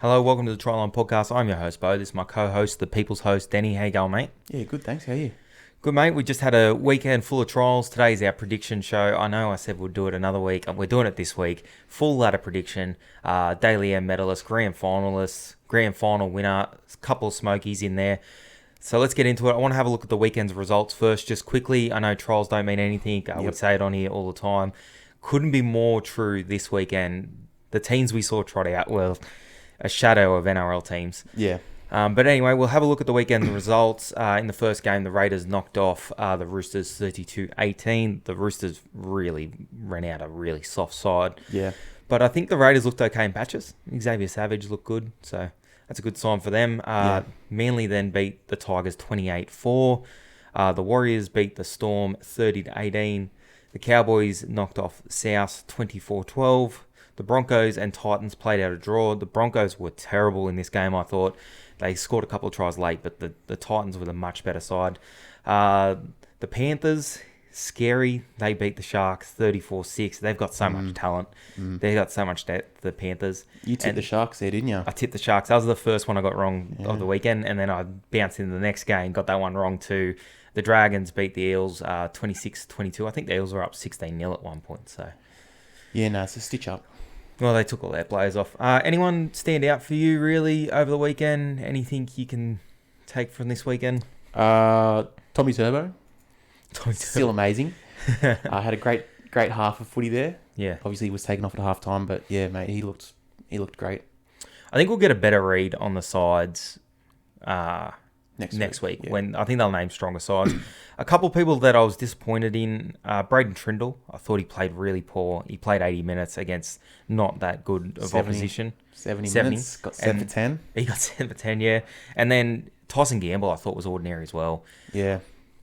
Hello, welcome to the Tryline Podcast. I'm your host, Bo. This is my co-host, the People's host, Denny. How you going, mate? Yeah, good, thanks. How are you? Good, mate. We just had a weekend full of trials. Today's our prediction show. I know I said we'll do it another week, and we're doing it this week. Full ladder prediction, Daily M medalist, grand finalists, grand final winner, a couple of smokies in there. So let's get into it. I want to have a look at the weekend's results first, just quickly. I know trials don't mean anything. I would say it on here all the time. Couldn't be more true this weekend. The teams we saw trot out were a shadow of NRL teams. Yeah. But anyway, we'll have a look at the weekend results. In the first game, the Raiders knocked off the Roosters 32-18. The Roosters really ran out a really soft side. Yeah. But I think the Raiders looked okay in patches. Xavier Savage looked good, so that's a good sign for them. Manly then beat the Tigers 28-4. The Warriors beat the Storm 30-18. The Cowboys knocked off South 24-12. The Broncos and Titans played out a draw. The Broncos were terrible in this game, I thought. They scored a couple of tries late, but the Titans were the much better side. The Panthers, scary. They beat the Sharks 34-6. They've got so much talent. They've got so much depth, the Panthers. You tipped the Sharks there, didn't you? I tipped the Sharks. That was the first one I got wrong of the weekend, and then I bounced into the next game, got that one wrong too. The Dragons beat the Eels 26-22. I think the Eels were up 16-0 at one point. So Yeah, no, it's a stitch up. Well, they took all their players off. Anyone stand out for you, really, over the weekend? Anything you can take from this weekend? Tommy Turbo, still amazing. Had a great half of footy there. Yeah. Obviously, he was taken off at half time, but yeah, mate, he looked great. I think we'll get a better read on the sides next week yeah. when I think they'll name stronger sides. A couple of people that I was disappointed in, Braden Trindle. I thought he played really poor. He played 80 minutes against not that good of 70 opposition. 70 minutes, got 7 for 10. He got 7 for 10, yeah. And then Tyson Gamble I thought was ordinary as well. Yeah.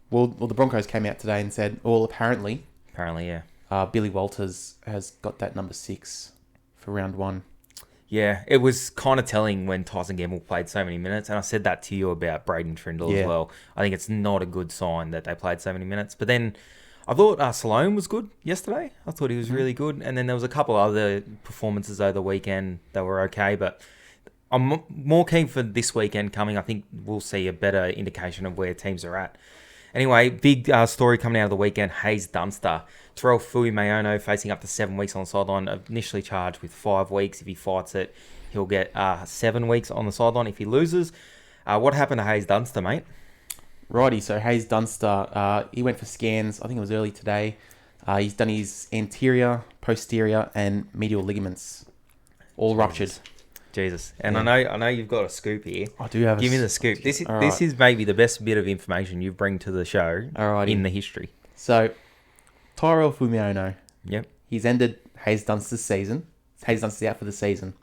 Well, the Broncos came out today and said, apparently, yeah. Billy Walters has got that number 6 for round 1. Yeah, it was kind of telling when Tyson Gamble played so many minutes, and I said that to you about Braden Trindle as well. I think it's not a good sign that they played so many minutes. But then I thought Salome was good yesterday. I thought he was really good. And then there was a couple other performances over the weekend that were okay, but I'm more keen for this weekend coming. I think we'll see a better indication of where teams are at. Anyway, big story coming out of the weekend, Hayes Dunster. Terrell Fui-Mayono facing up to 7 weeks on the sideline, initially charged with 5 weeks. If he fights it, he'll get 7 weeks on the sideline if he loses. What happened to Hayes Dunster, mate? Righty, so Hayes Dunster, he went for scans, I think it was early today. He's done his anterior, posterior, and medial ligaments, all ruptured. Jesus. And I know you've got a scoop here. I do have Give me the scoop. This is maybe the best bit of information you bring to the show in the history. So, Tyrell Fumiano. Yep. He's ended Hayes Dunster's season. Hayes Dunster's out for the season.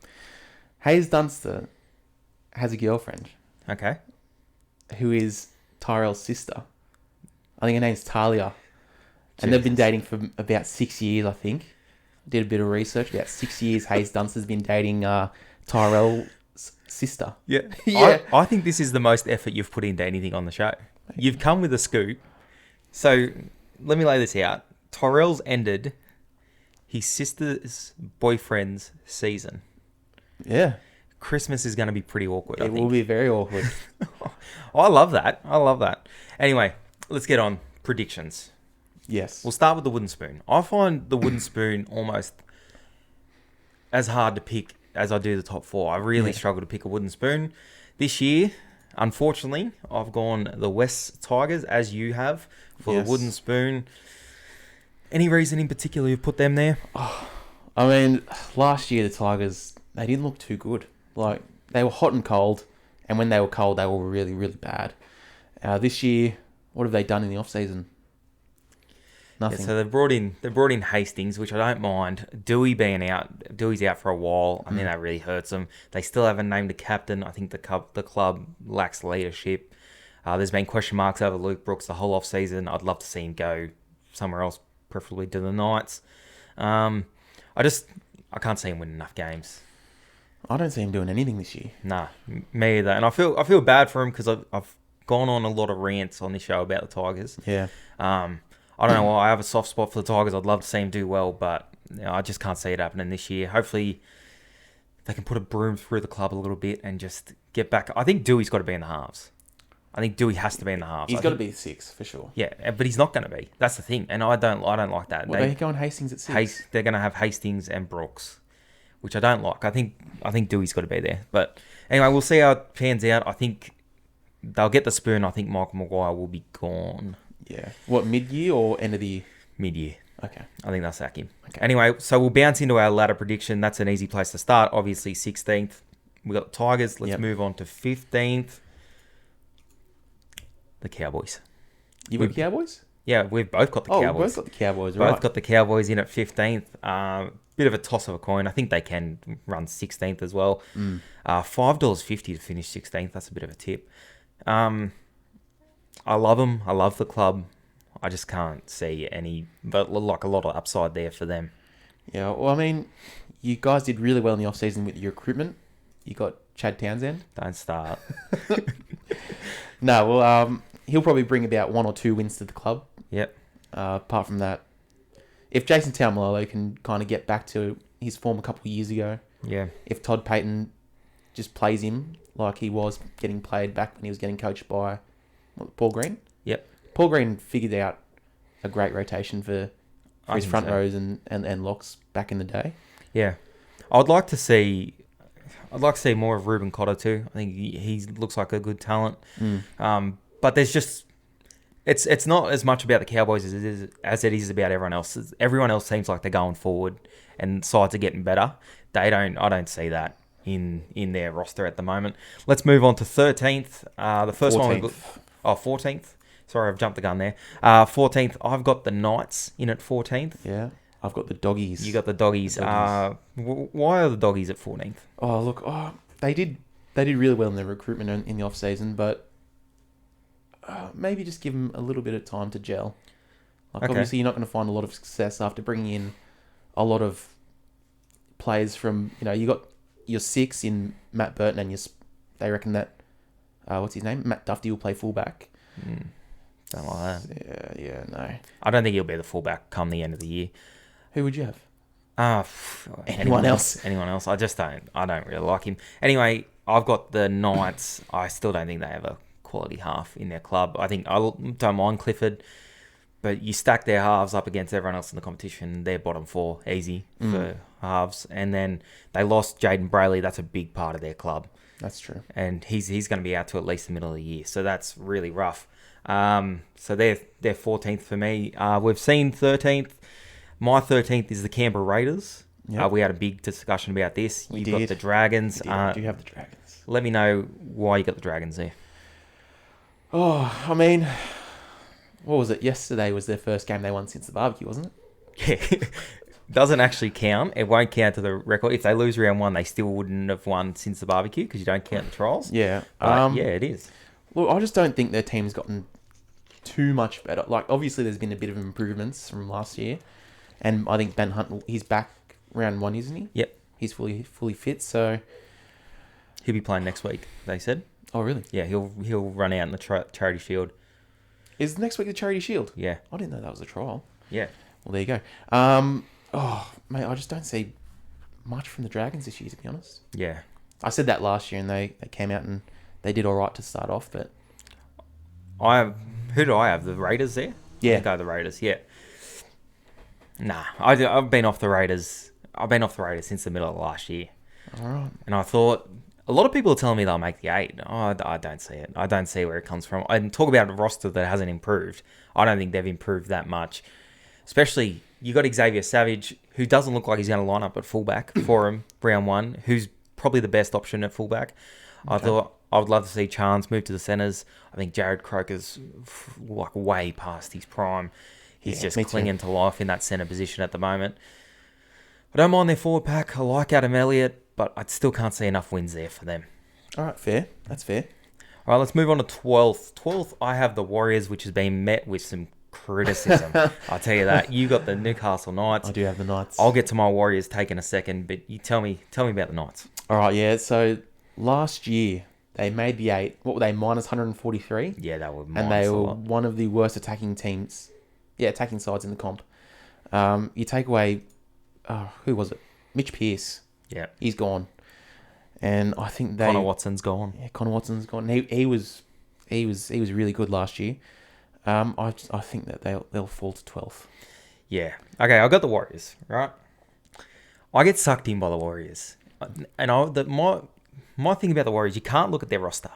Hayes Dunster has a girlfriend. Okay. Who is Tyrell's sister. I think her name's Talia. And they've been dating for about 6 years, I think. Did a bit of research. About 6 years, Hayes Dunster's been dating Tyrell's sister. Yeah. Yeah. I think this is the most effort you've put into anything on the show. You've come with a scoop. So let me lay this out. Tyrell's ended his sister's boyfriend's season. Yeah. Christmas is going to be pretty awkward, I think. It will be very awkward. I love that. Anyway, let's get on. Predictions. Yes. We'll start with the wooden spoon. I find the wooden spoon almost as hard to pick as I do the top 4. I really struggle to pick a wooden spoon. This year, unfortunately, I've gone the West Tigers, as you have, for the wooden spoon. Any reason in particular you've put them there? I mean, last year the Tigers, they didn't look too good. Like, they were hot and cold, and when they were cold, they were really, really bad. This year, what have they done in the off-season? Nothing. Yeah, so they've brought in Hastings, which I don't mind. Dewey's out for a while. I think that really hurts them. They still haven't named a captain. I think the club lacks leadership. There's been question marks over Luke Brooks the whole off-season. I'd love to see him go somewhere else, preferably to the Knights. I can't see him winning enough games. I don't see him doing anything this year. Nah, me either. And I feel bad for him because I've gone on a lot of rants on this show about the Tigers. Yeah. I don't know why. I have a soft spot for the Tigers. I'd love to see him do well, but I just can't see it happening this year. Hopefully they can put a broom through the club a little bit and just get back. I think Dewey's got to be in the halves. I think Dewey has to be in the halves. He's got to be 6 for sure. Yeah, but he's not going to be. That's the thing, and I don't like that. Well, they're going Hastings at 6. They're going to have Hastings and Brooks, which I don't like. I think Dewey's got to be there. But anyway, we'll see how it pans out. I think they'll get the spoon. I think Michael Maguire will be gone. Yeah. What, mid-year or end of the year? Mid-year. Okay. I think they'll sack him. Okay. Anyway, so we'll bounce into our ladder prediction. That's an easy place to start. Obviously, 16th. We got the Tigers. Let's move on to 15th. The Cowboys. You got Cowboys? Yeah, we've both got the Cowboys. We've both got the Cowboys, right? Both got the Cowboys in at 15th. Bit of a toss of a coin. I think they can run 16th as well. $5.50 to finish 16th. That's a bit of a tip. I love them. I love the club. I just can't see but like a lot of upside there for them. Yeah, well, I mean, you guys did really well in the off-season with your recruitment. You got Chad Townsend. Don't start. No, well, he'll probably bring about 1 or 2 wins to the club. Yep. Apart from that, if Jason Taumalolo can kind of get back to his form a couple of years ago, if Todd Payton just plays him like he was getting played back when he was getting coached by Paul Green. Yep. Paul Green figured out a great rotation for his front rows and locks back in the day. Yeah. I'd like to see more of Ruben Cotter too. I think he looks like a good talent. But there's just it's not as much about the Cowboys as it is about everyone else. Everyone else seems like they're going forward and sides are getting better. I don't see that in their roster at the moment. Let's move on to 13th. The first 14th. 14th. Sorry, I've jumped the gun there. 14th, I've got the Knights in at 14th. Yeah, I've got the Doggies. You got the Doggies. Why are the Doggies at 14th? Oh, look, they did really well in their recruitment in the off season, but maybe just give them a little bit of time to gel. Obviously, you're not going to find a lot of success after bringing in a lot of players from. You got your 6 in Matt Burton, and they reckon that what's his name? Matt Duffy will play fullback. Don't like that. Yeah, no. I don't think he'll be the fullback come the end of the year. Who would you have? Anyone else? Anyone else? I don't really like him. Anyway, I've got the Knights. I still don't think they have a quality half in their club. I don't mind Clifford, but you stack their halves up against everyone else in the competition. They're bottom 4, easy for halves. And then they lost Jaden Brayley. That's a big part of their club. That's true. And he's going to be out to at least the middle of the year. So that's really rough. So they're 14th for me. We've seen 13th. My 13th is the Canberra Raiders. Yep. We had a big discussion about this. You've got the Dragons. I do have the Dragons. Let me know why you got the Dragons there. Oh, I mean, what was it? Yesterday was their first game they won since the barbecue, wasn't it? Yeah. Doesn't actually count. It won't count to the record. If they lose round 1, they still wouldn't have won since the barbecue because you don't count the trials. Yeah. But yeah, it is. Look, I just don't think their team's gotten too much better. Like, obviously, there's been a bit of improvements from last year. And I think Ben Hunt, he's back round 1, isn't he? Yep. He's fully fit, so... He'll be playing next week, they said. Oh, really? Yeah, he'll run out in the Charity Shield. Is next week the Charity Shield? Yeah. I didn't know that was a trial. Yeah. Well, there you go. Mate, I just don't see much from the Dragons this year, to be honest. Yeah. I said that last year, and they came out and they did all right to start off, but... Who do I have? The Raiders there? Yeah. I'll go the Raiders, yeah. Nah, I've been off the Raiders. I've been off the Raiders since the middle of last year. All right. And I thought... A lot of people are telling me they'll make the 8. Oh, I don't see it. I don't see where it comes from. And talk about a roster that hasn't improved. I don't think they've improved that much. Especially, you got Xavier Savage, who doesn't look like he's going to line up at fullback for him, round 1, who's probably the best option at fullback. Okay. I thought I would love to see Chance move to the centres. I think Jared Croker's like way past his prime. He's just clinging to life in that centre position at the moment. I don't mind their forward pack. I like Adam Elliott, but I still can't see enough wins there for them. All right, fair. That's fair. All right, let's move on to 12th. 12th, I have the Warriors, which has been met with some criticism. I'll tell you that. You got the Newcastle Knights. I do have the Knights. I'll get to my Warriors take in a second, but you tell me about the Knights. All right, yeah. So last year they made the 8. What were they? Minus 143. Yeah, that would. And they were one of the worst attacking teams. Yeah, attacking sides in the comp. You take away, who was it? Mitch Pearce. Yeah, he's gone. And I think Connor Watson's gone. Yeah, Connor Watson's gone. He was really good last year. I think that they'll fall to 12th. Yeah. Okay, I got the Warriors, right? I get sucked in by the Warriors. And my thing about the Warriors, you can't look at their roster.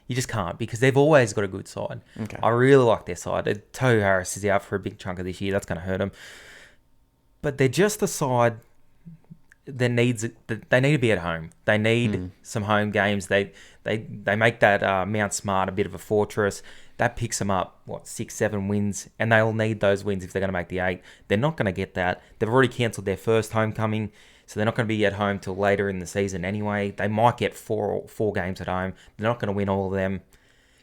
You just can't, because they've always got a good side. Okay. I really like their side. Tohu Harris is out for a big chunk of this year. That's going to hurt them. But they're just a side that they need to be at home. They need some home games. They make that Mount Smart a bit of a fortress. That picks them up, 6-7 wins, and they'll need those wins if they're going to make the 8. They're not going to get that. They've already cancelled their first homecoming, so they're not going to be at home till later in the season anyway. They might get four games at home. They're not going to win all of them.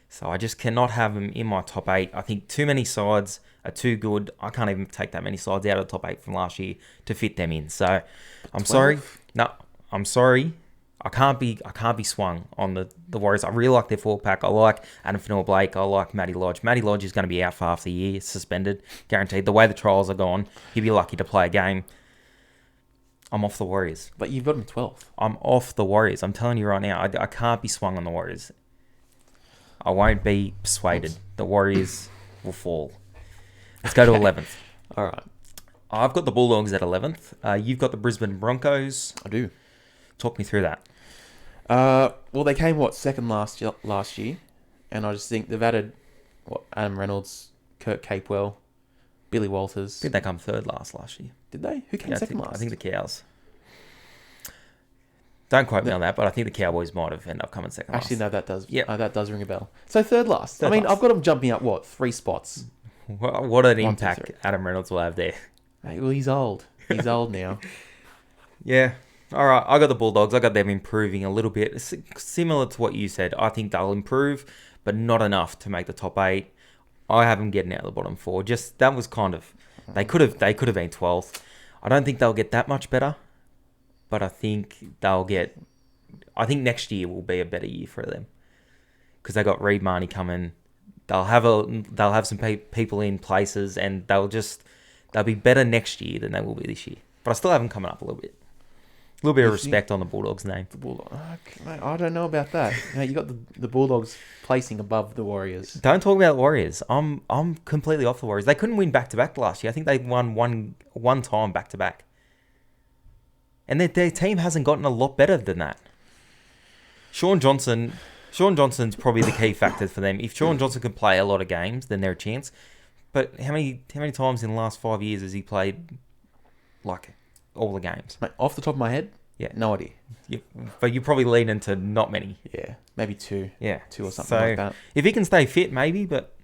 So I just cannot have them in my top 8. I think too many sides are too good. I can't even take that many sides out of the top 8 from last year to fit them in. So I'm sorry. No, I'm sorry. I can't be swung on the Warriors. I really like their forward pack. I like Adam Fanua-Blake. I like Matty Lodge. Matty Lodge is going to be out for half the year, suspended, guaranteed. The way the trials are gone, he'd be lucky to play a game. I'm off the Warriors. But you've got them 12th. I'm off the Warriors. I'm telling you right now, I can't be swung on the Warriors. I won't be persuaded. The Warriors will fall. Let's go to 11th. All right. I've got the Bulldogs at 11th. You've got the Brisbane Broncos. I do. Talk me through that. Well, they came second last year, and I just think they've added Adam Reynolds, Kurt Capewell, Billy Walters. Did they come third last year? Did they? Who came second last? I think the Cows. Don't quote me on that, but I think the Cowboys might have ended up coming second last. Actually, no, that does. Yeah, that does ring a bell. So third last. I've got them jumping up 3 spots. What an impact Adam Reynolds will have there. Hey, well, he's old. He's old now. Yeah. All right, I got the Bulldogs. I got them improving a little bit. Similar to what you said. I think they'll improve, but not enough to make the top 8. I have them getting out of the bottom 4. Just that was kind of they could have been 12th. I don't think they'll get that much better, but I think next year will be a better year for them because they got Reid Marnie coming. They'll have some people in places, and they'll be better next year than they will be this year. But I still have them coming up a little bit. A little bit of respect on the Bulldogs' name. The Bulldogs. Mate, I don't know about that. You got the Bulldogs placing above the Warriors. Don't talk about the Warriors. I'm completely off the Warriors. They couldn't win back-to-back last year. I think they won one time back-to-back. And their team hasn't gotten a lot better than that. Sean Johnson's probably the key factor for them. If Sean Johnson can play a lot of games, then they're a chance. But how many times in the last 5 years has he played all the games? Mate, off the top of my head, no idea. But you probably lean into not many. Yeah, maybe 2. Yeah, 2 or something like that. If he can stay fit, maybe. But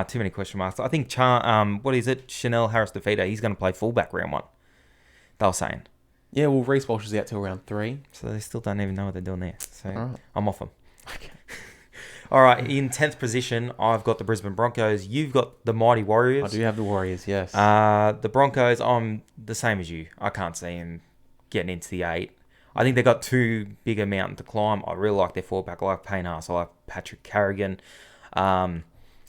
too many question marks. I think Chanel Harris-Defeater, he's going to play fullback round 1. They were saying. Yeah, well, Reece Walsh is out till round 3. So they still don't even know what they're doing there. So right. I'm off them. Okay. All right, in 10th position, I've got the Brisbane Broncos. You've got the Mighty Warriors. I do have the Warriors, yes. The Broncos, I'm the same as you. I can't see them getting into the 8. I think they've got too big a mountain to climb. I really like their fullback. I like Payne Haas. I like Patrick Carrigan. So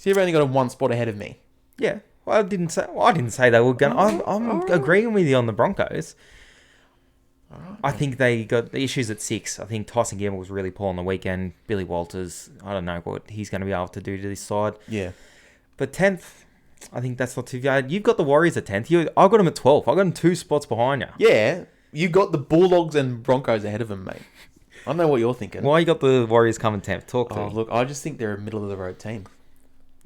you've only got 1 spot ahead of me. Yeah. Well, I didn't say they were going to... I'm agreeing with you on the Broncos. Right. I think they got the issues at 6. I think Tyson Gamble was really poor on the weekend. Billy Walters, I don't know what he's going to be able to do to this side. Yeah. But 10th, I think that's not too bad. You've got the Warriors at 10th. I got them at 12th. I got them 2 spots behind you. Yeah. You got the Bulldogs and Broncos ahead of them, mate. I don't know what you're thinking. Why you got the Warriors coming 10th? Talk to me. Look, I just think they're a middle-of-the-road team.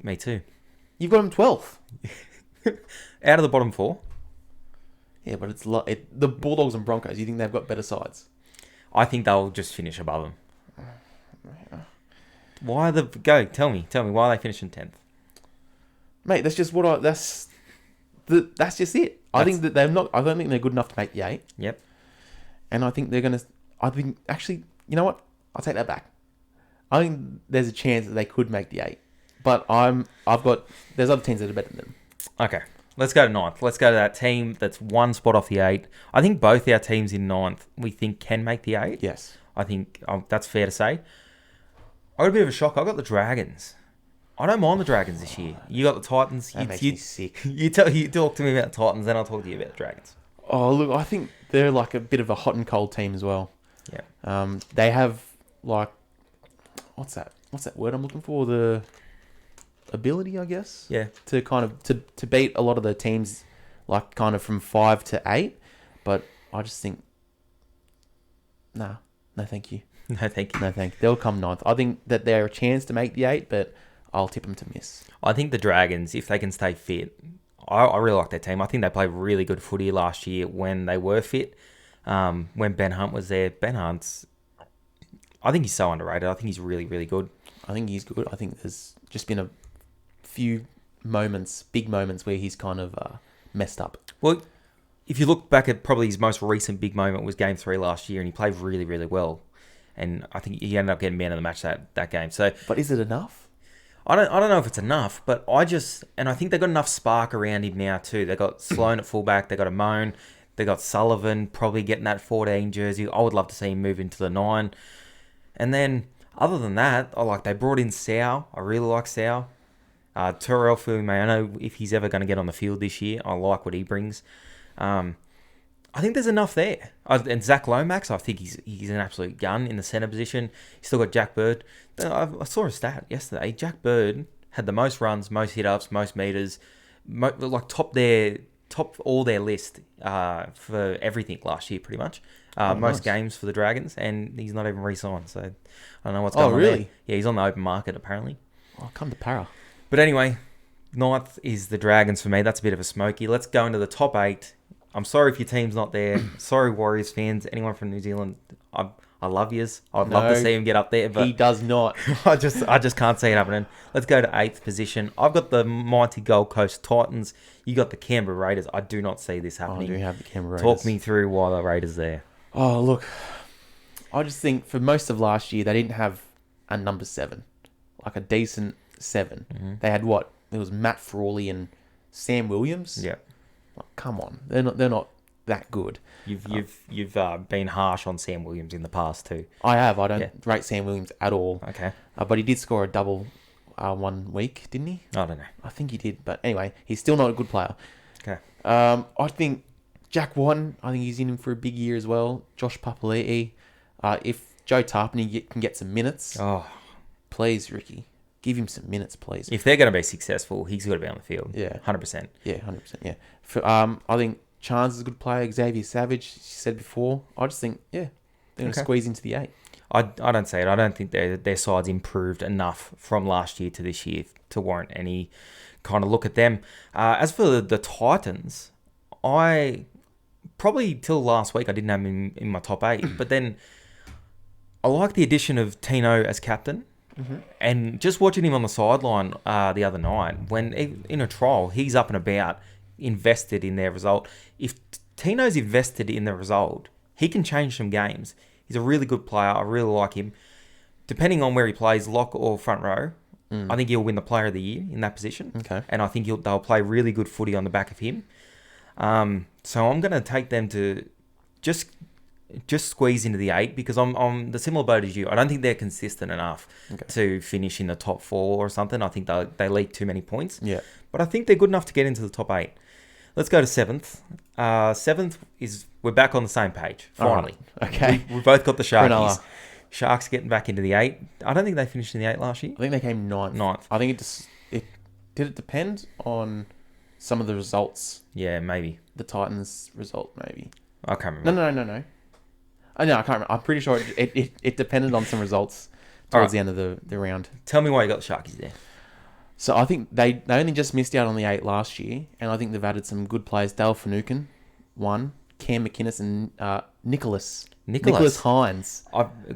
Me too. You've got them 12th. Out of the bottom 4? Yeah, but it's the Bulldogs and Broncos. You think they've got better sides? I think they'll just finish above them. Why go? Tell me why are they finishing 10th? Mate, that's just that's just it. I think that they're not. I don't think they're good enough to make the 8. Yep. And I think they're gonna. I think actually, you know what? I'll take that back. I think there's a chance that they could make the 8, but there's other teams that are better than them. Okay. Let's go to 9th. Let's go to that team that's 1 spot off the 8. I think both our teams in 9th we think can make the 8. Yes. I think that's fair to say. I got a bit of a shock. I got the Dragons. I don't mind the Dragons this year. You got the Titans. That makes me sick. You talk to me about the Titans, then I'll talk to you about the Dragons. Oh, look, I think they're like a bit of a hot and cold team as well. Yeah. They have like, what's that word I'm looking for? The ability, I guess. Yeah. To kind of to beat a lot of the teams, like kind of from 5 to 8. But I just think, no, thank you. No, thank you. No, thank you. They'll come 9th. I think that they're a chance to make the 8, but I'll tip them to miss. I think the Dragons, if they can stay fit, I really like their team. I think they played really good footy last year when they were fit. When Ben Hunt was there, I think he's so underrated. I think he's really, really good. I think he's good. I think there's just been a few moments, big moments, where he's kind of messed up. Well, if you look back at probably his most recent big moment was Game 3 last year, and he played really, really well. And I think he ended up getting man of the match that game. So, but is it enough? I don't know if it's enough, but I think they've got enough spark around him now too. They got Sloan at fullback, they got Amon, they got Sullivan probably getting that 14 jersey. I would love to see him move into the 9. And then other than that, they brought in Sau. I really like Sau. Terrell Fuimayano, if he's ever going to get on the field this year, I like what he brings. I think there's enough there. And Zach Lomax, I think he's an absolute gun in the centre position. You still got Jack Bird. I saw a stat yesterday. Jack Bird had the most runs, most hit-ups, most meters, top all their list for everything last year, pretty much. Most nice. games for the Dragons, and he's not even re-signed. So I don't know what's going on really? there. Yeah, he's on the open market, apparently. Oh, come to para. But anyway, 9th is the Dragons for me. That's a bit of a smoky. Let's go into the top 8. I'm sorry if your team's not there. Sorry, Warriors fans. Anyone from New Zealand, I love yous. I'd love to see him get up there, but he does not. I just can't see it happening. Let's go to 8th position. I've got the mighty Gold Coast Titans. You got the Canberra Raiders. I do not see this happening. I do have the Canberra Raiders. Talk me through why the Raiders there. Oh, look. I just think for most of last year, they didn't have a number 7. Like a decent 7. Mm-hmm. They had what? There was Matt Frawley and Sam Williams. Yeah. Come on, they're not that good. You've been harsh on Sam Williams in the past too. I have. I don't rate Sam Williams at all. Okay. But he did score a double 1 week, didn't he? I don't know. I think he did. But anyway, he's still not a good player. Okay. I think Jack Warden, I think he's in for a big year as well. Josh Papali'i. If Joe Tarpany can get some minutes, please, Ricky. Give him some minutes, please. If they're going to be successful, he's got to be on the field. Yeah. 100%. Yeah, 100%. Yeah. I think Chance is a good player. Xavier Savage, she said before. I just think, they're going to squeeze into the 8. I don't see it. I don't think their side's improved enough from last year to this year to warrant any kind of look at them. As for the Titans, I probably till last week I didn't have him in my top 8, but then I like the addition of Tino as captain. Mm-hmm. And just watching him on the sideline the other night, when in a trial, he's up and about, invested in their result. If Tino's invested in the result, he can change some games. He's a really good player. I really like him. Depending on where he plays, lock or front row, I think he'll win the player of the year in that position. Okay. And I think they'll play really good footy on the back of him. So I'm going to take them to just squeeze into the 8 because I'm the similar boat as you. I don't think they're consistent enough to finish in the top 4 or something. I think they leak too many points. Yeah. But I think they're good enough to get into the top 8. Let's go to 7th. 7th is we're back on the same page, finally. Right. Okay. We both got the Sharkies. Sharks getting back into the 8. I don't think they finished in the 8 last year. I think they came 9th. I think did it depend on some of the results? Yeah, maybe. The Titans result, maybe. I can't remember. No. I can't remember. I'm pretty sure it depended on some results towards the end of the round. Tell me why you got the Sharkies there. So I think they only just missed out on the 8 last year, and I think they've added some good players. Dale Finucane, 1. Cam McInnes and Nicholas Hines.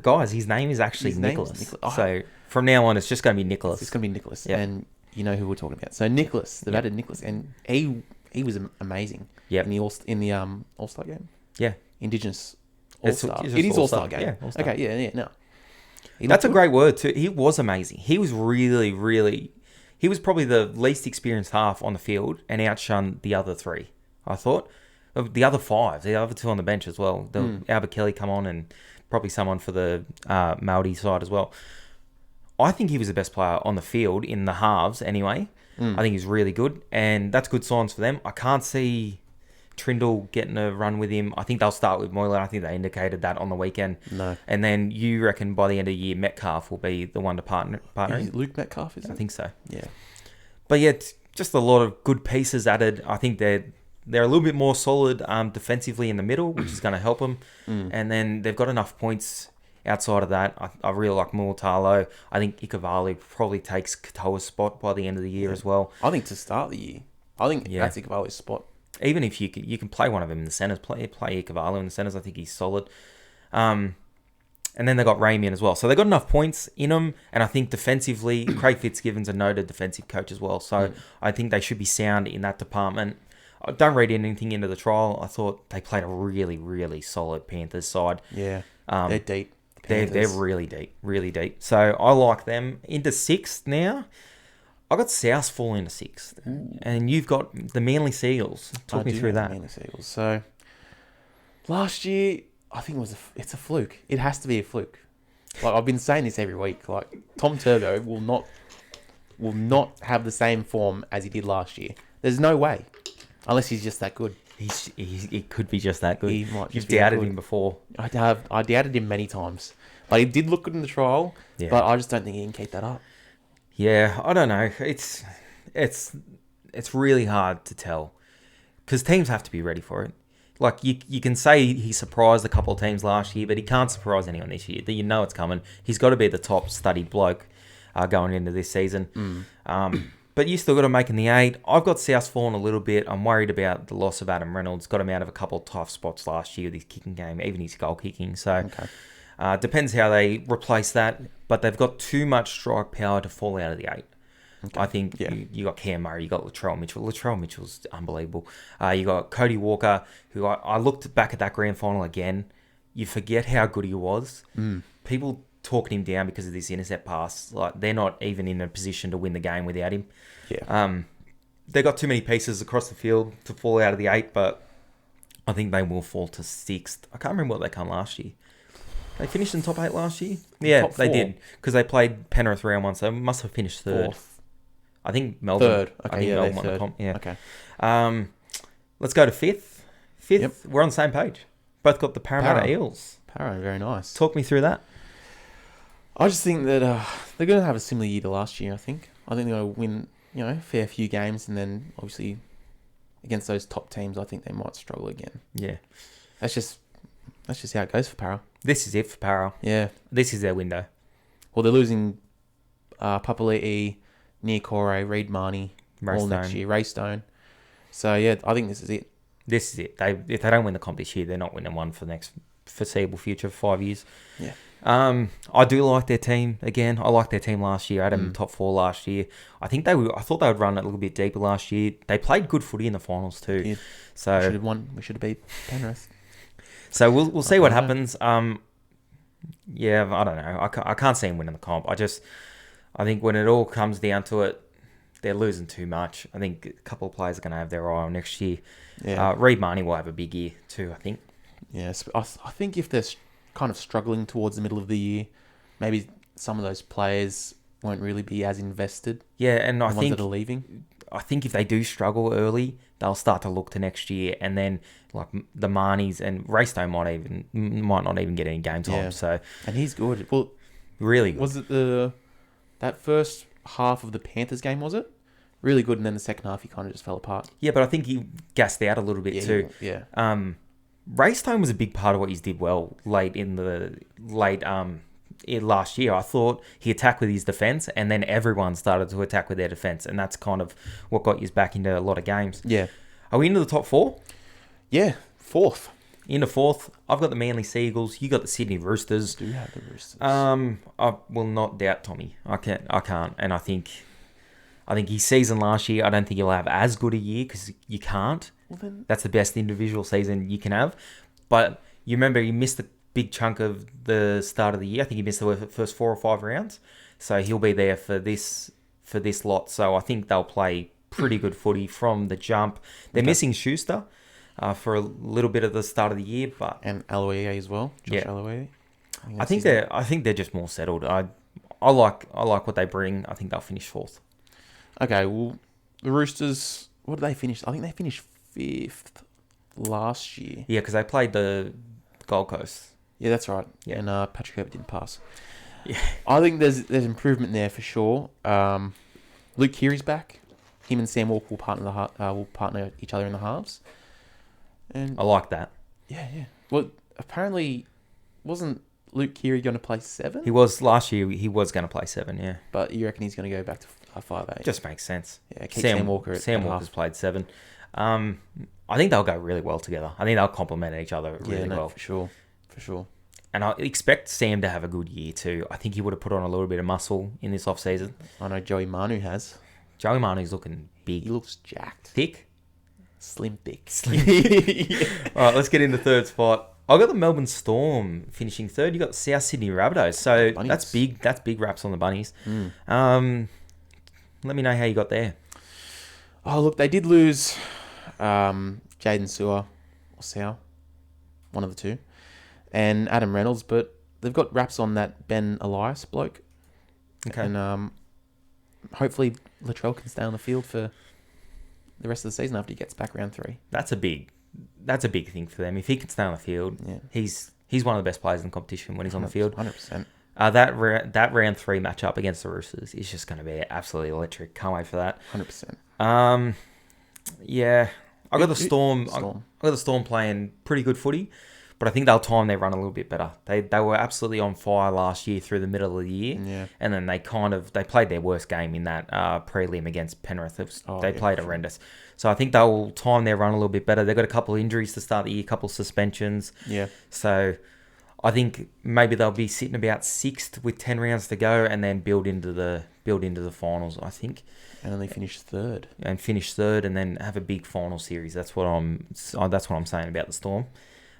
Guys, his name is actually Nicholas. So from now on, it's just going to be Nicholas. It's going to be Nicholas, and you know who we're talking about. So Nicholas, they've added Nicholas, and he was amazing. Yeah. In the All-Star game. Yeah. Indigenous All-Star. It is All-Star game. Yeah, All-Star. Okay. Yeah. No. That's a great word too. He was amazing. He was really, really. He was probably the least experienced half on the field and outshone the other 3. I thought the other 5, the other 2 on the bench as well. Albert Kelly come on and probably someone for the Maori side as well. I think he was the best player on the field in the halves anyway. I think he's really good, and that's good signs for them. I can't see Trindle getting a run with him. I think they'll start with Moylan. I think they indicated that on the weekend. No. And then you reckon by the end of the year, Metcalf will be the one to partner. Luke Metcalf, is it? I think so. Yeah. But yeah, it's just a lot of good pieces added. I think they're a little bit more solid defensively in the middle, which is going to help them. And then they've got enough points outside of that. I really like Muatalo. I think Ikavalu probably takes Katoa's spot by the end of the year as well. I think to start the year, I think that's Ikavalu's spot. Even if you can play one of them in the centres, play Ikavalu in the centres. I think he's solid. And then they got Ramian as well. So they got enough points in them. And I think defensively, Craig Fitzgibbon's a noted defensive coach as well. So I think they should be sound in that department. I don't read anything into the trial. I thought they played a really, really solid Panthers side. Yeah, they're deep. They're really deep, really deep. So I like them. Into 6th now. I got South falling into 6th. And you've got the Manly Seagulls. Talk me through that. Manly Seagulls. So last year, I think it's a fluke. It has to be a fluke. Like I've been saying this every week. Like Tom Turbo will not have the same form as he did last year. There's no way, unless he's just that good. He could be just that good. You've doubted him before. I doubted him many times. Like he did look good in the trial, but I just don't think he can keep that up. Yeah, I don't know. It's really hard to tell because teams have to be ready for it. Like you can say he surprised a couple of teams last year, but he can't surprise anyone this year. You know it's coming. He's got to be the top studied bloke going into this season. But you still got to make in the 8. I've got South falling a little bit. I'm worried about the loss of Adam Reynolds. Got him out of a couple of tough spots last year with his kicking game, even his goal kicking. So depends how they replace that. But they've got too much strike power to fall out of the 8. Okay. I think you got Cam Murray, you got Latrell Mitchell. Latrell Mitchell's unbelievable. You got Cody Walker, who I looked back at that grand final again. You forget how good he was. People talking him down because of this intercept pass. Like they're not even in a position to win the game without him. Yeah. They got too many pieces across the field to fall out of the 8, but I think they will fall to 6th. I can't remember what they come last year. They finished in top 8 last year? Yeah, they did. Because they played Penrith round 1, so they must have finished 3rd. 4th. I think Melbourne. 3rd. Okay, I think Melbourne won the 3rd. comp. Yeah. Okay. Let's go to 5th. 5th, we're on the same page. Both got the Parramatta Eels. Parra, very nice. Talk me through that. I just think that they're going to have a similar year to last year, I think. I think they're going to win, a fair few games, and then obviously against those top teams, I think they might struggle again. Yeah. That's just how it goes for Parra. This is it for Parra. Yeah. This is their window. Well, they're losing Papali'i, Niokore, Reid Marnie all next year, Raystone. So, yeah, I think this is it. This is it. If they don't win the comp this year, they're not winning one for the next foreseeable future for 5 years. Yeah. I do like their team again. I liked their team last year. I had them top 4 last year. I thought they would run it a little bit deeper last year. They played good footy in the finals too. Yeah. So we should have won. We should have beat Penrith. So we'll see what happens. Yeah, I don't know. I can't see them winning the comp. I think when it all comes down to it, they're losing too much. I think a couple of players are going to have their eye on next year. Yeah. Reid Marnie will have a big year too, I think. Yes, I think if they're kind of struggling towards the middle of the year, maybe some of those players won't really be as invested. Yeah, and I think that are leaving. I think if they do struggle early, they'll start to look to next year, and then like the Marnies and Raystone might not even get any game time. Yeah. So and he's good. Well, really good. Was it that first half of the Panthers game? Was it really good, and then the second half he kind of just fell apart? Yeah, but I think he gassed out a little bit too. Yeah. Raystone was a big part of what he did well late last year. I thought he attacked with his defence, and then everyone started to attack with their defence, and that's kind of what got you back into a lot of games. Yeah. Are we into the top 4? Yeah, 4th. Into 4th, I've got the Manly Seagulls. You got the Sydney Roosters. Do you have the Roosters? I will not doubt Tommy. I can't, and I think his season last year, I don't think he'll have as good a year because you can't. Well, then that's the best individual season you can have. But you remember he missed a big chunk of the start of the year. I think he missed the first 4 or 5 rounds. So he'll be there for this lot. So I think they'll play pretty good footy from the jump. They're missing Schuster for a little bit of the start of the year, and Aloiai as well. Josh Aloiai. I think they're just more settled. I like what they bring. I think they'll finish 4th. Okay, well, the Roosters, what did they finish? I think they finished 5th. last year. Yeah, because they played the Gold Coast. Yeah, that's right. Yeah. And Patrick Herbert didn't pass. Yeah. I think there's improvement there for sure. Luke Keary's back. Him and Sam Walker will partner each other in the halves. And I like that. yeah. Well, apparently, wasn't Luke Keary going to play 7? He was last year. He was going to play 7. Yeah, But you reckon he's going to go back to 5'8"? just makes sense. Yeah, keep Sam Walker. Sam Walker's played 7. I think they'll go really well together. I think they'll complement each other really well. For sure. And I expect Sam to have a good year too. I think he would have put on a little bit of muscle in this off-season. I know Joey Manu has. Joey Manu's looking big. He looks jacked. Thick? Slim thick. All right, let's get in the third spot. I got the Melbourne Storm finishing third. You got South Sydney Rabbitohs. So Bunnies. that's big. That's big raps on the Bunnies. Let me know how you got there. Oh, look, they did lose Jaden Sewer or Sow, one of the two, and Adam Reynolds, but they've got raps on that Ben Elias bloke. Okay. And hopefully Latrell can stay on the field for the rest of the season after he gets back round 3. That's a big thing for them. If he can stay on the field, Yeah. he's one of the best players in the competition when he's on the field. 100%. That round 3 matchup against the Roosters is just going to be absolutely electric. Can't wait for that. 100%. Yeah, I got the Storm. Storm. I got the Storm playing pretty good footy, but I think they'll time their run a little bit better. They were absolutely on fire last year through the middle of the year, Yeah. and then they played their worst game in that prelim against Penrith. They played horrendous. So I think they'll time their run a little bit better. They've got a couple of injuries to start the year, a couple of suspensions. Yeah. So I think maybe they'll be sitting about 6th with 10 rounds to go, and then build into the finals, I think. And then they finished 3rd. And finish 3rd, and then have a big final series. That's what I'm saying about the Storm.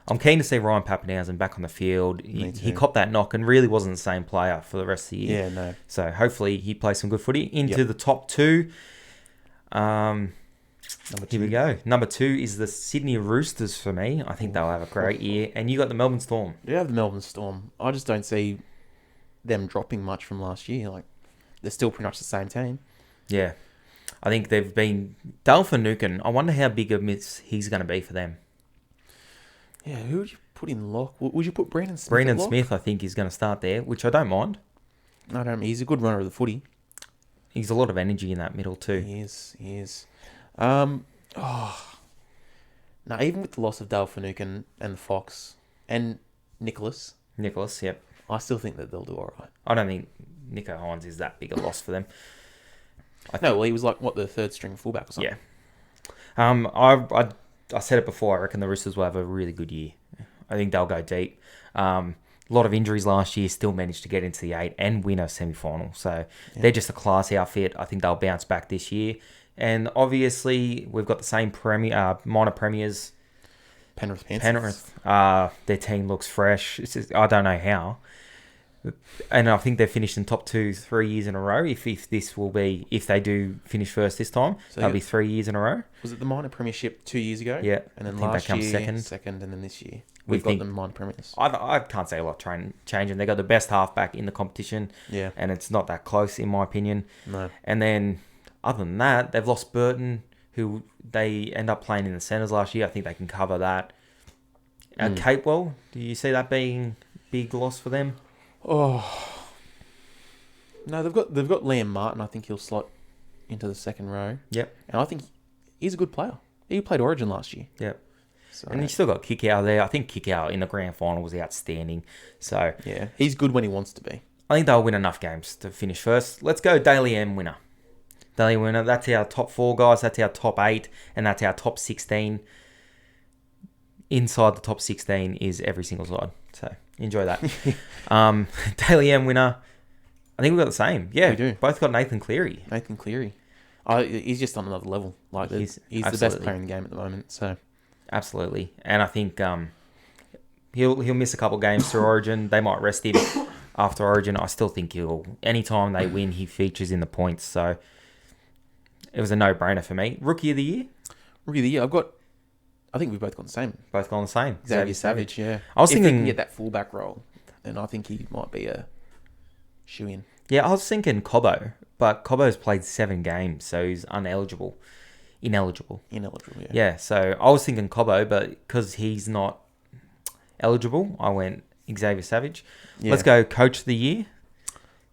I'm keen to see Ryan Papenhuyzen back on the field. He copped that knock and really wasn't the same player for the rest of the year. Yeah, no. So hopefully he plays some good footy. Into the top 2. Here we go. Number 2 is the Sydney Roosters for me. I think they'll have a great year. And you got the Melbourne Storm. You have the Melbourne Storm. I just don't see them dropping much from last year. Like, they're still pretty much the same team. Yeah. I think they've been... Dale Finucane, I wonder how big a miss he's going to be for them. Yeah, who would you put in lock? Would you put Brandon Smith Brandon at lock? Smith, I think, is going to start there, which I don't mind. I don't. He's a good runner of the footy. He's a lot of energy in that middle too. He is. Now, even with the loss of Dale Finucane and the Fox and Nicholas, Yep. I still think that they'll do all right. I don't think Nico Hines is that big a loss for them. No, well, he was like, the 3rd string fullback or something? Yeah. I said it before, I reckon the Roosters will have a really good year. I think they'll go deep. A lot of injuries last year, still managed to get into the 8 and win a semi-final. So they're just a class outfit. I think they'll bounce back this year. And obviously, we've got the same minor premiers. Penrith Panthers. Their team looks fresh. I don't know how. And I think they've finished in top 2 3 years in a row. If they do finish first this time, So that'll be 3 years in a row. Was it the minor premiership 2 years ago? Yeah. And then I think last they come year, second. and then this year. We've got the minor premiers. I can't say a lot changing. They got the best halfback in the competition. Yeah. And it's not that close, in my opinion. No. And then, other than that, they've lost Burton, who they end up playing in the centres last year. I think they can cover that. Capewell, do you see that being big loss for them? Oh. No, they've got Liam Martin. I think he'll slot into the second row. Yep. And I think he's a good player. He played Origin last year. Yep. So, And you still got Kickout there. I think Kickout in the grand final was outstanding. So yeah, he's good when he wants to be. I think they'll win enough games to finish first. Let's go Daily M winner. Daily winner. That's our top 4 guys. That's our top 8. And that's our top 16. Inside the top 16 is every single side. So enjoy that. Daily M winner. I think we've got the same. Yeah, we do. Both got Nathan Cleary. He's just on another level. Like he's the best absolutely. player in the game at the moment. So Absolutely. And I think he'll miss a couple games through Origin. They might rest him after Origin. I still think anytime they win, he features in the points. So it was a no-brainer for me. Rookie of the year? Rookie of the year, I think we've both got the same. Both gone the same. Xavier Savage, yeah. I was if he thinking can get that fullback role, then I think he might be a shoe-in. Yeah, I was thinking Cobbo, but Cobbo's played 7 games, so he's ineligible. ineligible. Ineligible, yeah. Yeah, so I was thinking Cobbo, but because he's not eligible, I went Xavier Savage. Yeah. Let's go Coach of the Year.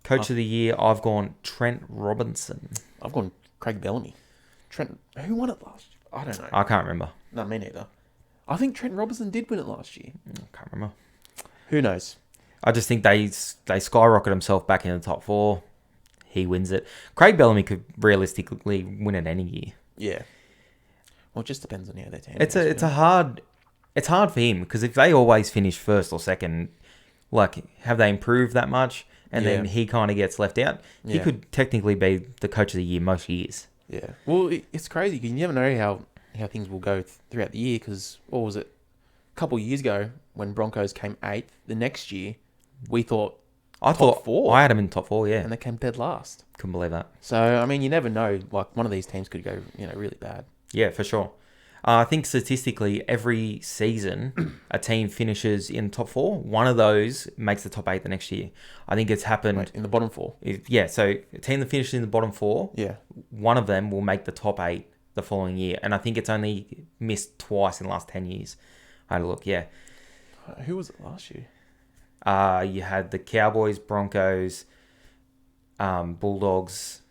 Coach of the Year, I've gone Trent Robinson. I've gone Craig Bellamy. Trent, who won it last year? I don't know. I can't remember. No, me neither. I think Trent Robinson did win it last year. I can't remember. Who knows? I just think they skyrocket himself back in the top 4. He wins it. Craig Bellamy could realistically win it any year. Yeah. Well, it just depends on how their team. It's hard for him because if they always finish first or second, like have they improved that much? And then he kind of gets left out. He could technically be the Coach of the Year most years. Yeah. Well, it's crazy because you never know how things will go throughout the year. Because what was it? A couple of years ago when Broncos came 8th, the next year we thought top 4. I had them in top 4, yeah. And they came dead last. Couldn't believe that. So I mean, you never know. Like one of these teams could go, really bad. Yeah, for sure. I think statistically, every season, a team finishes in top 4. One of those makes the top 8 the next year. I think it's happened in the bottom 4. So a team that finishes in the bottom 4, one of them will make the top 8 the following year, and I think it's only missed twice in the last 10 years. I had a look. Yeah. Who was it last year? You had the Cowboys, Broncos, Bulldogs,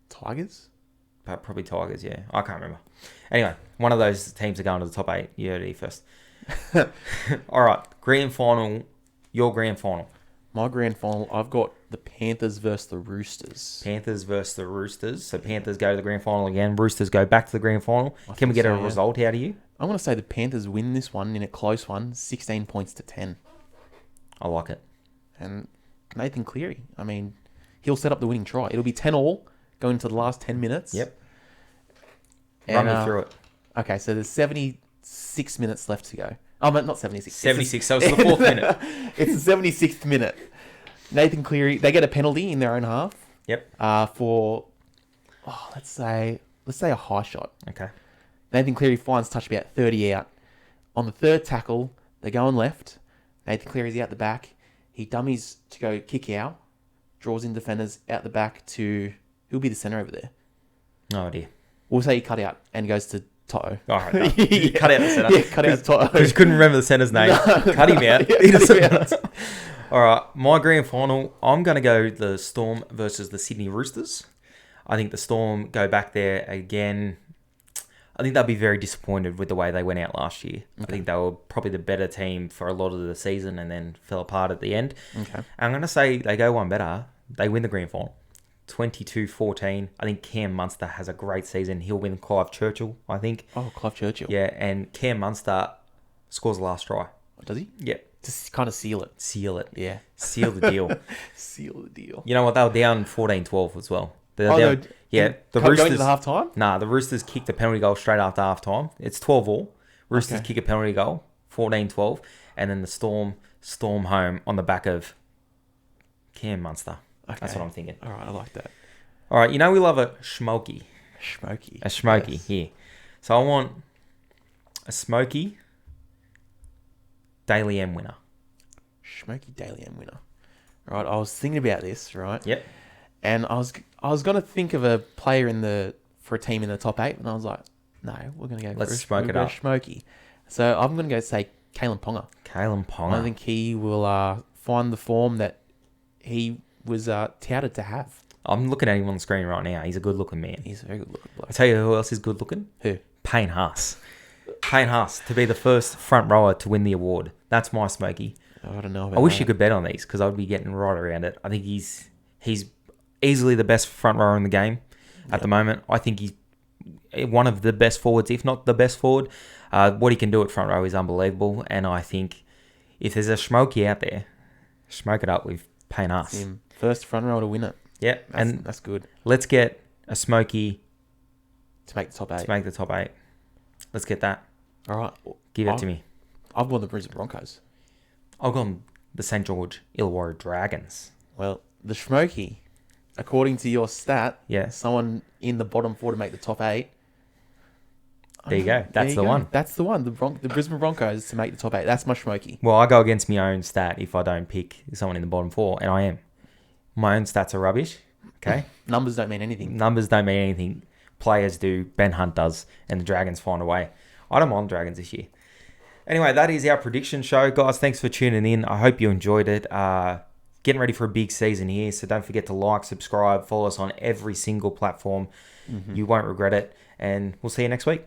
Tigers. Probably Tigers. Yeah, I can't remember. Anyway, one of those teams are going to the top 8. You heard it first. All right, grand final. Your grand final. My grand final, I've got the Panthers versus the Roosters. Panthers versus the Roosters. So Panthers go to the grand final again. Roosters go back to the grand final. Can we get a result out of you? I'm going to say the Panthers win this one in a close one, 16 points to 10. I like it. And Nathan Cleary, I mean, he'll set up the winning try. It'll be 10-all going into the last 10 minutes. Yep. Run me through it. Okay, so there's 76 minutes left to go. Oh, but not 76. 76, so it's the 4th minute. It's the 76th minute. Nathan Cleary, they get a penalty in their own half. Yep. For, let's say a high shot. Okay. Nathan Cleary finds touch about 30 out. On the third tackle, they're going left. Nathan Cleary's out the back. He dummies to go kick out. Draws in defenders out the back to... Who'll be the centre over there? No idea. We'll say he cut out and goes to Toto. All right. No. You cut out the centre. Yeah, cut out Toto. Because you couldn't remember the centre's name. Cut him out. All right. My grand final, I'm going to go the Storm versus the Sydney Roosters. I think the Storm go back there again. I think they'll be very disappointed with the way they went out last year. Okay. I think they were probably the better team for a lot of the season and then fell apart at the end. Okay. I'm going to say they go one better. They win the grand final. 22-14. I think Cam Munster has a great season. He'll win Clive Churchill, I think. Oh, Clive Churchill. Yeah, and Cam Munster scores the last try. Does he? Yeah. To kind of seal it. Seal it. Yeah. Seal the deal. Seal the deal. You know what? They were down 14-12 as well. The Roosters... Going into the half-time? Nah, the Roosters kicked a penalty goal straight after half-time. It's 12-all. Roosters kick a penalty goal, 14-12. And then the Storm home on the back of Cam Munster. Okay. That's what I'm thinking. All right, I like that. All right, we love a smoky. A smoky, yes. Here. So I want a smoky Daily M winner. Smoky Daily M winner. All right, I was thinking about this, right? Yep. And I was going to think of a player for a team in the top 8, and I was like, no, we're going to go smoke it up. Smoky. So I'm going to go say Kalen Ponga. I think he will find the form that he was touted to have. I'm looking at him on the screen right now. He's a good-looking man. He's a very good-looking bloke. I tell you who else is good-looking? Who? Payne Haas. Payne Haas to be the first front rower to win the award. That's my smoky. I don't know about I wish you could bet on these because I would be getting right around it. I think he's easily the best front rower in the game at the moment. I think he's one of the best forwards, if not the best forward. What he can do at front row is unbelievable. And I think if there's a smoky out there, smoke it up with Payne Haas. First front rower to win it. Yeah, that's good. Let's get a smoky to make the top 8. Let's get that. All right. Give it to me. I've gone the Brisbane Broncos. I've gone the St. George Illawarra Dragons. Well, the smoky, according to your stat, someone in the bottom 4 to make the top 8. There you go. That's the one. That's the one. The Brisbane Broncos to make the top 8. That's my smoky. Well, I go against my own stat if I don't pick someone in the bottom 4, and I am. My own stats are rubbish. Okay. Numbers don't mean anything. players do, Ben Hunt does, and the Dragons find a way. I don't mind Dragons this year. Anyway, that is our prediction show. Guys, thanks for tuning in. I hope you enjoyed it. Getting ready for a big season here, so don't forget to like, subscribe, follow us on every single platform. You won't regret it, and we'll see you next week.